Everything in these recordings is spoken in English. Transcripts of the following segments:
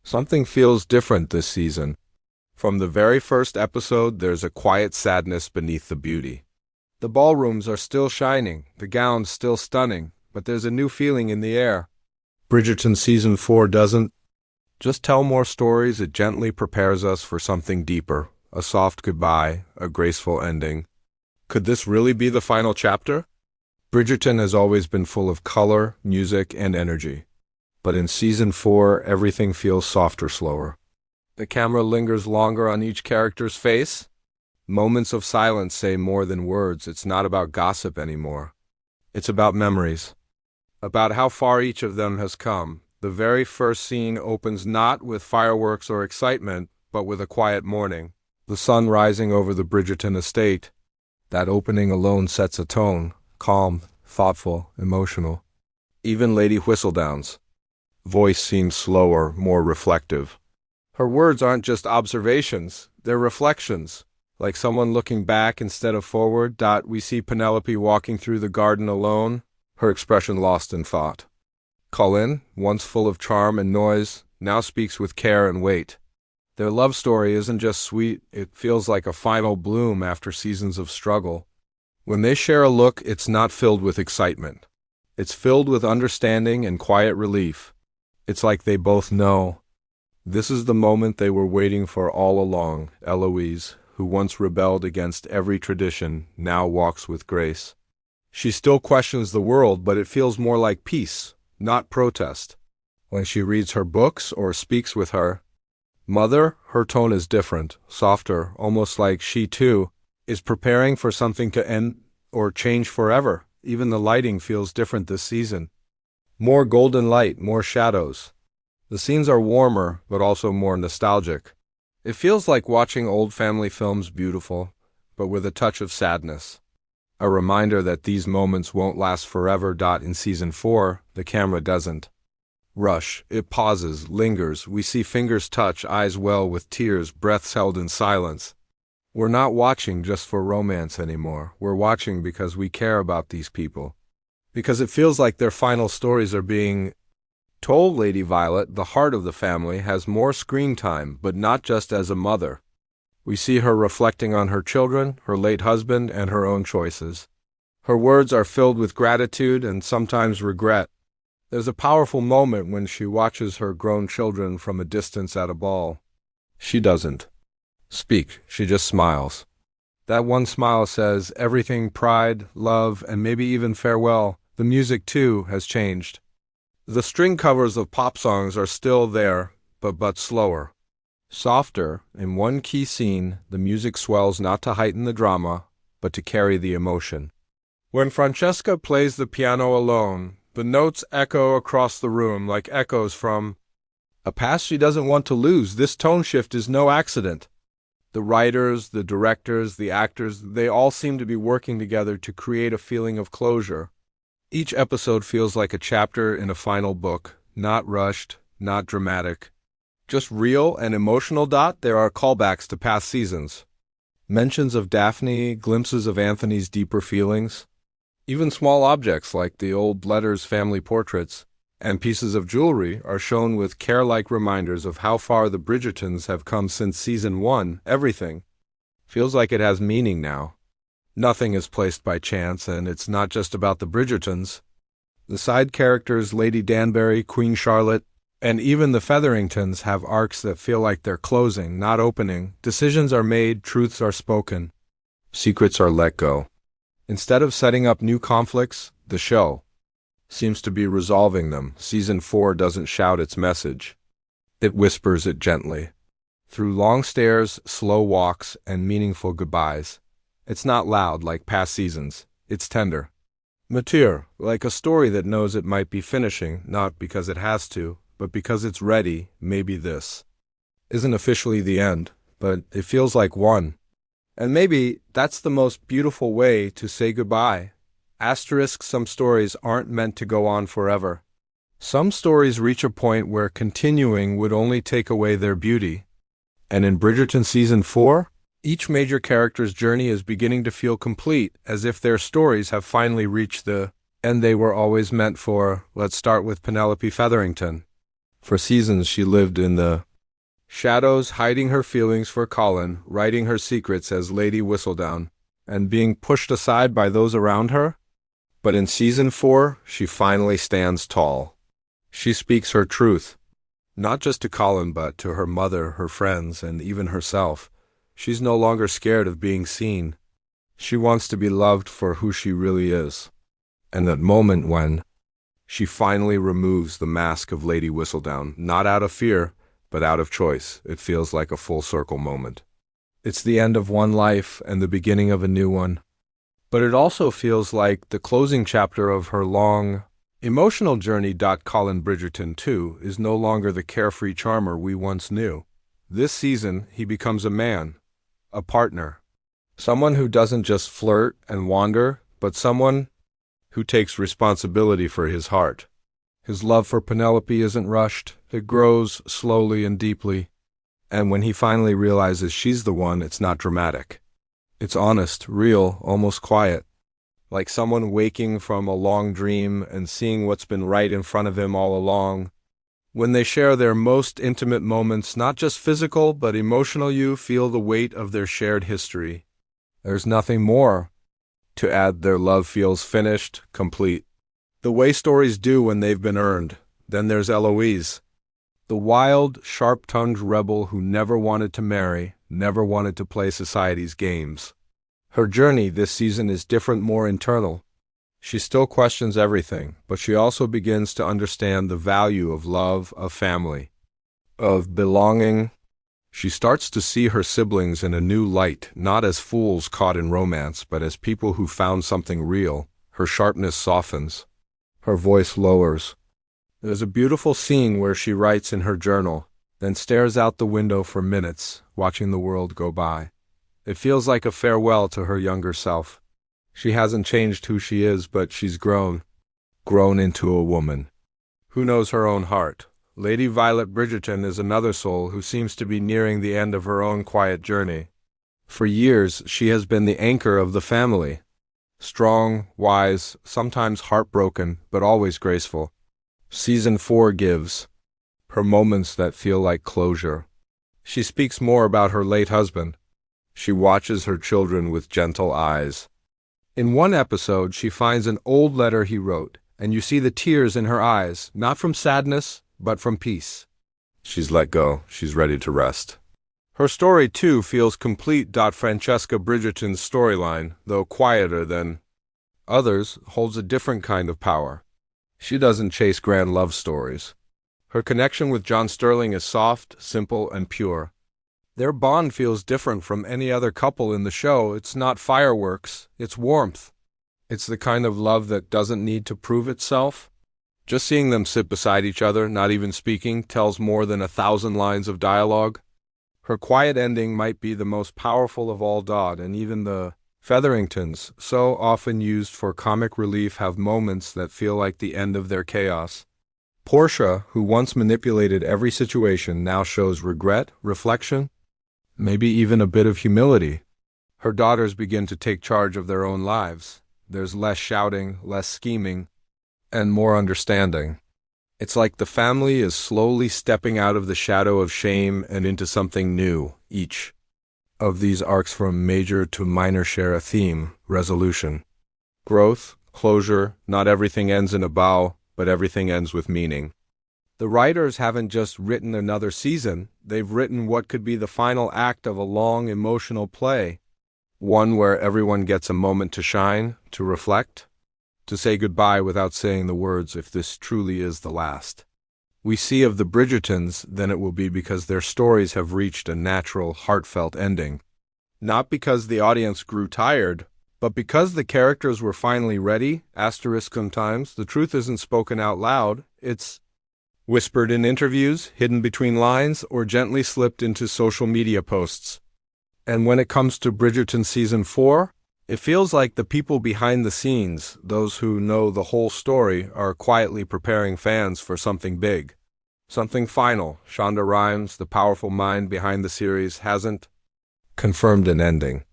Something feels different this season. From the very first episode, there's a quiet sadness beneath the beauty. The ballrooms are still shining, the gowns still stunning, but there's a new feeling in the air. Bridgerton Season 4 doesn't just tell more stories, it gently prepares us for something deeper, a soft goodbye, a graceful ending. Could this really be the final chapter? Bridgerton has always been full of color, music, and energy. But in Season 4, everything feels softer, slower. The camera lingers longer on each character's face. Moments of silence say more than words. It's not about gossip anymore. It's about memories. About how far each of them has come. The very first scene opens not with fireworks or excitement, but with a quiet morning. The sun rising over the Bridgerton estate. That opening alone sets a tone. Calm, thoughtful, emotional. Even Lady Whistledown's voice seems slower, more reflective. Her words aren't just observations, they're reflections. Like someone looking back instead of forward. We see Penelope walking through the garden alone, her expression lost in thought. Colin, once full of charm and noise, now speaks with care and weight. Their love story isn't just sweet, it feels like a final bloom after seasons of struggle. When they share a look, it's not filled with excitement. It's filled with understanding and quiet relief. It's like they both know. This is the moment they were waiting for all along. Eloise, who once rebelled against every tradition, now walks with grace. She still questions the world, but it feels more like peace, not protest. When she reads her books or speaks with her mother, her tone is different, softer, almost like she, too, is preparing for something to end or change forever. Even the lighting feels different this season. More golden light, more shadows. The scenes are warmer, but also more nostalgic. It feels like watching old family films, beautiful, but with a touch of sadness. A reminder that these moments won't last forever. In Season 4, the camera doesn't rush. It pauses, lingers. We see fingers touch, eyes well with tears, breaths held in silence. We're not watching just for romance anymore. We're watching because we care about these people. Because it feels like their final stories are being told. Lady Violet, the heart of the family, has more screen time, but not just as a mother. We see her reflecting on her children, her late husband, and her own choices. Her words are filled with gratitude and sometimes regret. There's a powerful moment when she watches her grown children from a distance at a ball. She doesn't speak, she just smiles. That one smile says everything: pride, love, and maybe even farewell. The music, too, has changed. The string covers of pop songs are still there, but slower. Softer. In one key scene, the music swells not to heighten the drama, but to carry the emotion. When Francesca plays the piano alone, the notes echo across the room like echoes from a past she doesn't want to lose. This tone shift is no accident. The writers, the directors, the actors, they all seem to be working together to create a feeling of closure. Each episode feels like a chapter in a final book, not rushed, not dramatic. Just real and emotional. There are callbacks to past seasons. Mentions of Daphne, glimpses of Anthony's deeper feelings. Even small objects like the old letters, family portraits, and pieces of jewelry are shown with care, like reminders of how far the Bridgertons have come since Season 1. Everything feels like it has meaning now. Nothing is placed by chance, and it's not just about the Bridgertons. The side characters, Lady Danbury, Queen Charlotte, and even the Featheringtons, have arcs that feel like they're closing, not opening. Decisions are made, truths are spoken, secrets are let go. Instead of setting up new conflicts, the show seems to be resolving them. Season 4 doesn't shout its message. It whispers it gently. Through long stares, slow walks, and meaningful goodbyes. It's not loud like past seasons. It's tender. Mature, like a story that knows it might be finishing, not because it has to, but because it's ready. Maybe this isn't officially the end, but it feels like one. And maybe that's the most beautiful way to say goodbye. Some stories aren't meant to go on forever. Some stories reach a point where continuing would only take away their beauty. And in Bridgerton Season 4, each major character's journey is beginning to feel complete, as if their stories have finally reached the end they were always meant for. Let's start with Penelope Featherington. For seasons she lived in the shadows, hiding her feelings for Colin, writing her secrets as Lady Whistledown, and being pushed aside by those around her. But in season 4, she finally stands tall. She speaks her truth, not just to Colin but to her mother, her friends, and even herself. She's no longer scared of being seen. She wants to be loved for who she really is. And that moment when she finally removes the mask of Lady Whistledown, not out of fear, but out of choice, it feels like a full circle moment. It's the end of one life and the beginning of a new one. But it also feels like the closing chapter of her long, emotional journey. Colin Bridgerton, too, is no longer the carefree charmer we once knew. This season, he becomes a man, a partner, someone who doesn't just flirt and wander, but someone who takes responsibility for his heart. His love for Penelope isn't rushed. It grows slowly and deeply. And when he finally realizes she's the one, it's not dramatic. It's honest, real, almost quiet. Like someone waking from a long dream and seeing what's been right in front of him all along. When they share their most intimate moments, not just physical but emotional, you feel the weight of their shared history. There's nothing more to add. Their love feels finished, complete. The way stories do when they've been earned. Then there's Eloise, the wild, sharp-tongued rebel who never wanted to marry, never wanted to play society's games. Her journey this season is different, more internal. She still questions everything, but she also begins to understand the value of love, of family, of belonging. She starts to see her siblings in a new light, not as fools caught in romance, but as people who found something real. Her sharpness softens. Her voice lowers. There's a beautiful scene where she writes in her journal, then stares out the window for minutes, watching the world go by. It feels like a farewell to her younger self. She hasn't changed who she is, but she's grown into a woman who knows her own heart. Lady Violet Bridgerton is another soul who seems to be nearing the end of her own quiet journey. For years, she has been the anchor of the family. Strong, wise, sometimes heartbroken, but always graceful. Season 4 gives her moments that feel like closure. She speaks more about her late husband. She watches her children with gentle eyes. In one episode, she finds an old letter he wrote, and you see the tears in her eyes, not from sadness, but from peace. She's let go. She's ready to rest. Her story, too, feels complete. Francesca Bridgerton's storyline, though quieter than others, holds a different kind of power. She doesn't chase grand love stories. Her connection with John Sterling is soft, simple, and pure. Their bond feels different from any other couple in the show. It's not fireworks, it's warmth. It's the kind of love that doesn't need to prove itself. Just seeing them sit beside each other, not even speaking, tells more than 1,000 lines of dialogue. Her quiet ending might be the most powerful of all. And even the Featheringtons, so often used for comic relief, have moments that feel like the end of their chaos. Portia, who once manipulated every situation, now shows regret, reflection, maybe even a bit of humility. Her daughters begin to take charge of their own lives. There's less shouting, less scheming, and more understanding. It's like the family is slowly stepping out of the shadow of shame and into something new. Each of these arcs from major to minor share a theme: resolution, growth, closure. Not everything ends in a bow, but everything ends with meaning. The writers haven't just written another season, they've written what could be the final act of a long emotional play. One where everyone gets a moment to shine, to reflect, to say goodbye without saying the words, if this truly is the last we see of the Bridgertons, then it will be because their stories have reached a natural, heartfelt ending. Not because the audience grew tired, but because the characters were finally ready. Sometimes the truth isn't spoken out loud, it's whispered in interviews, hidden between lines, or gently slipped into social media posts. And when it comes to Bridgerton Season 4, it feels like the people behind the scenes, those who know the whole story, are quietly preparing fans for something big, something final. Shonda Rhimes, the powerful mind behind the series, hasn't confirmed an ending.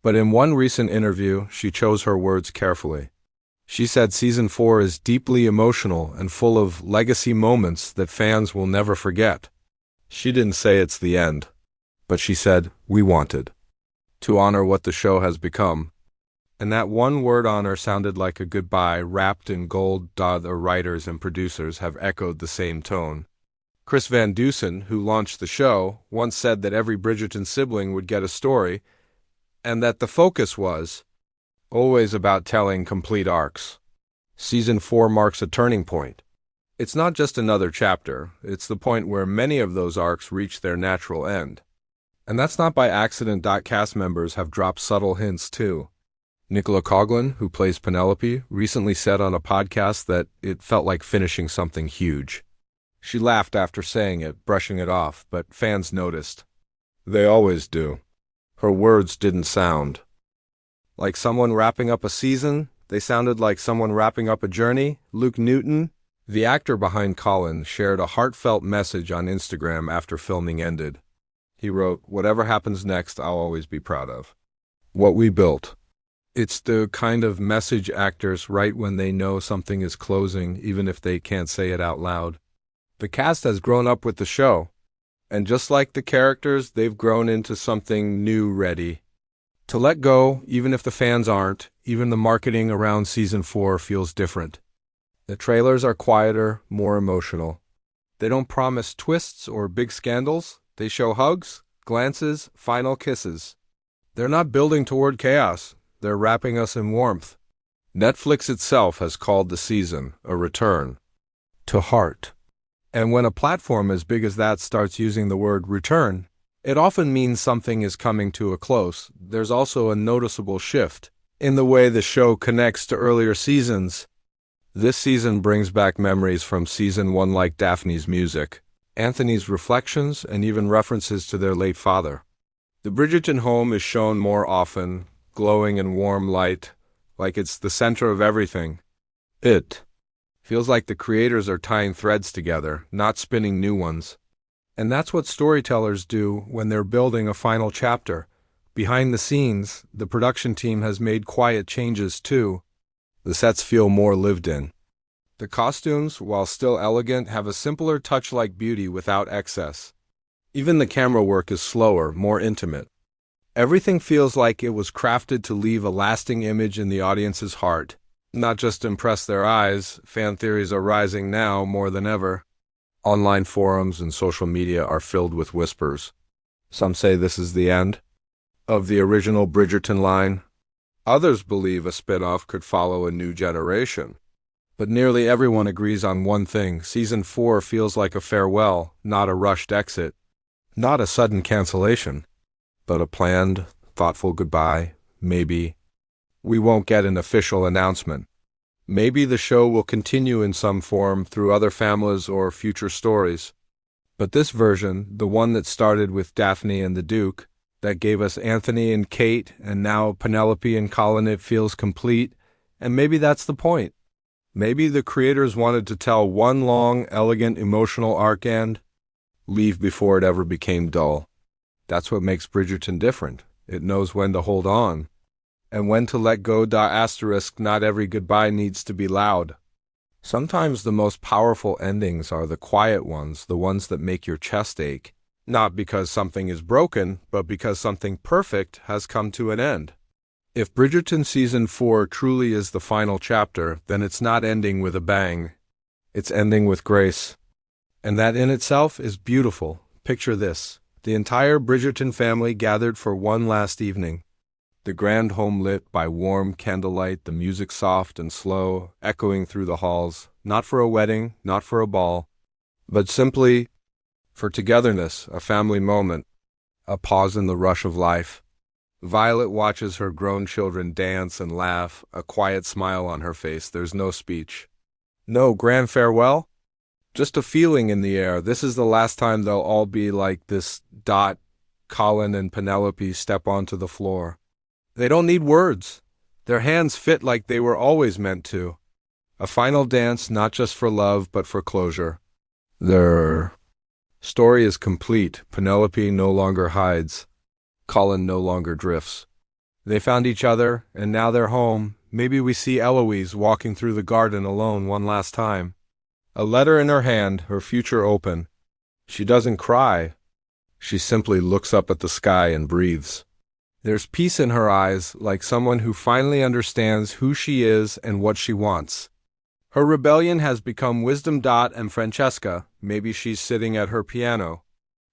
But in one recent interview, she chose her words carefully. She said season 4 is deeply emotional and full of legacy moments that fans will never forget. She didn't say it's the end, but she said we wanted to honor what the show has become. And that one word honor sounded like a goodbye wrapped in gold. The writers and producers have echoed the same tone. Chris Van Dusen, who launched the show, once said that every Bridgerton sibling would get a story, and that the focus was always about telling complete arcs. Season 4 marks a turning point. It's not just another chapter, it's the point where many of those arcs reach their natural end. And that's not by accident. Cast members have dropped subtle hints too. Nicola Coughlan, who plays Penelope, recently said on a podcast that it felt like finishing something huge. She laughed after saying it, brushing it off, but fans noticed. They always do. Her words didn't sound like someone wrapping up a season. They sounded like someone wrapping up a journey. Luke Newton, the actor behind Colin, shared a heartfelt message on Instagram after filming ended. He wrote, "Whatever happens next, I'll always be proud of what we built." It's the kind of message actors write when they know something is closing, even if they can't say it out loud. The cast has grown up with the show, and just like the characters, they've grown into something new, ready to let go, even if the fans aren't. Even the marketing around season 4 feels different. The trailers are quieter, more emotional. They don't promise twists or big scandals. They show hugs, glances, final kisses. They're not building toward chaos. They're wrapping us in warmth. Netflix itself has called the season a return to heart. And when a platform as big as that starts using the word return, it often means something is coming to a close. There's also a noticeable shift in the way the show connects to earlier seasons. This season brings back memories from season 1, like Daphne's music, Anthony's reflections, and even references to their late father. The Bridgerton home is shown more often, glowing in warm light, like it's the center of everything. It feels like the creators are tying threads together, not spinning new ones. And that's what storytellers do when they're building a final chapter. Behind the scenes, the production team has made quiet changes too. The sets feel more lived in. The costumes, while still elegant, have a simpler touch-like beauty without excess. Even the camera work is slower, more intimate. Everything feels like it was crafted to leave a lasting image in the audience's heart, not just impress their eyes. Fan theories are rising now more than ever. Online forums and social media are filled with whispers. Some say this is the end of the original Bridgerton line. Others believe a spin-off could follow a new generation. But nearly everyone agrees on one thing: season 4 feels like a farewell, not a rushed exit, not a sudden cancellation, but a planned, thoughtful goodbye. Maybe we won't get an official announcement. Maybe the show will continue in some form through other families or future stories. But this version, the one that started with Daphne and the Duke, that gave us Anthony and Kate, and now Penelope and Colin, it feels complete. And maybe that's the point. Maybe the creators wanted to tell one long, elegant, emotional arc and leave before it ever became dull. That's what makes Bridgerton different. It knows when to hold on and when to let go. Not every goodbye needs to be loud. Sometimes the most powerful endings are the quiet ones, the ones that make your chest ache, not because something is broken, but because something perfect has come to an end. If Bridgerton season 4 truly is the final chapter, then it's not ending with a bang. It's ending with grace. And that in itself is beautiful. Picture this. The entire Bridgerton family gathered for one last evening. The grand home lit by warm candlelight, the music soft and slow, echoing through the halls, not for a wedding, not for a ball, but simply for togetherness, a family moment, a pause in the rush of life. Violet watches her grown children dance and laugh, a quiet smile on her face. There's no speech, no grand farewell, just a feeling in the air. This is the last time they'll all be like this. Colin and Penelope step onto the floor. They don't need words. Their hands fit like they were always meant to. A final dance, not just for love, but for closure. Their story is complete. Penelope no longer hides. Colin no longer drifts. They found each other, and now they're home, Maybe we see Eloise walking through the garden alone one last time. A letter in her hand, her future open. She doesn't cry. She simply looks up at the sky and breathes. There's peace in her eyes, like someone who finally understands who she is and what she wants. Her rebellion has become wisdom. And Francesca, maybe she's sitting at her piano,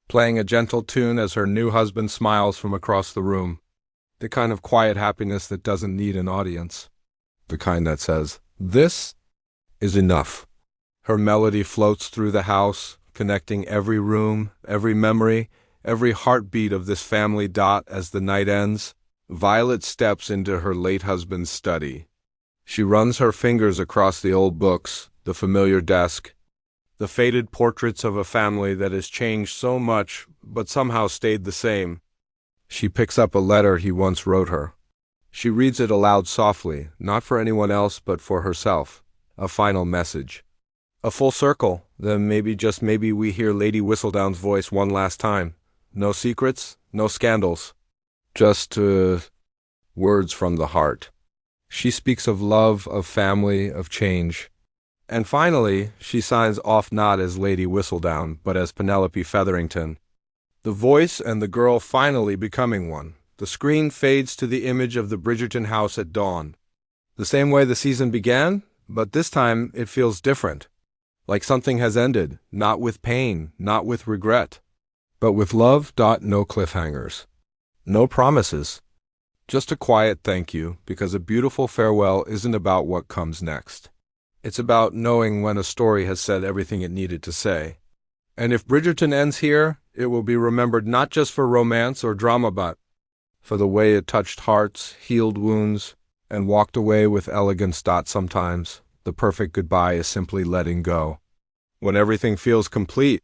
playing a gentle tune as her new husband smiles from across the room. The kind of quiet happiness that doesn't need an audience. The kind that says, "This is enough." Her melody floats through the house, connecting every room, every memory, every heartbeat of this family. As the night ends, Violet steps into her late husband's study. She runs her fingers across the old books, the familiar desk, the faded portraits of a family that has changed so much but somehow stayed the same. She picks up a letter he once wrote her. She reads it aloud softly, not for anyone else but for herself. A final message. A full circle, then maybe, just maybe, we hear Lady Whistledown's voice one last time. No secrets, no scandals. Just words from the heart. She speaks of love, of family, of change. And finally, she signs off not as Lady Whistledown, but as Penelope Featherington. The voice and the girl finally becoming one. The screen fades to the image of the Bridgerton house at dawn. The same way the season began, but this time it feels different. Like something has ended, not with pain, not with regret, but with love. No cliffhangers. No promises. Just a quiet thank you, because a beautiful farewell isn't about what comes next. It's about knowing when a story has said everything it needed to say. And if Bridgerton ends here, it will be remembered not just for romance or drama, but for the way it touched hearts, healed wounds, and walked away with elegance. Sometimes, the perfect goodbye is simply letting go. When everything feels complete,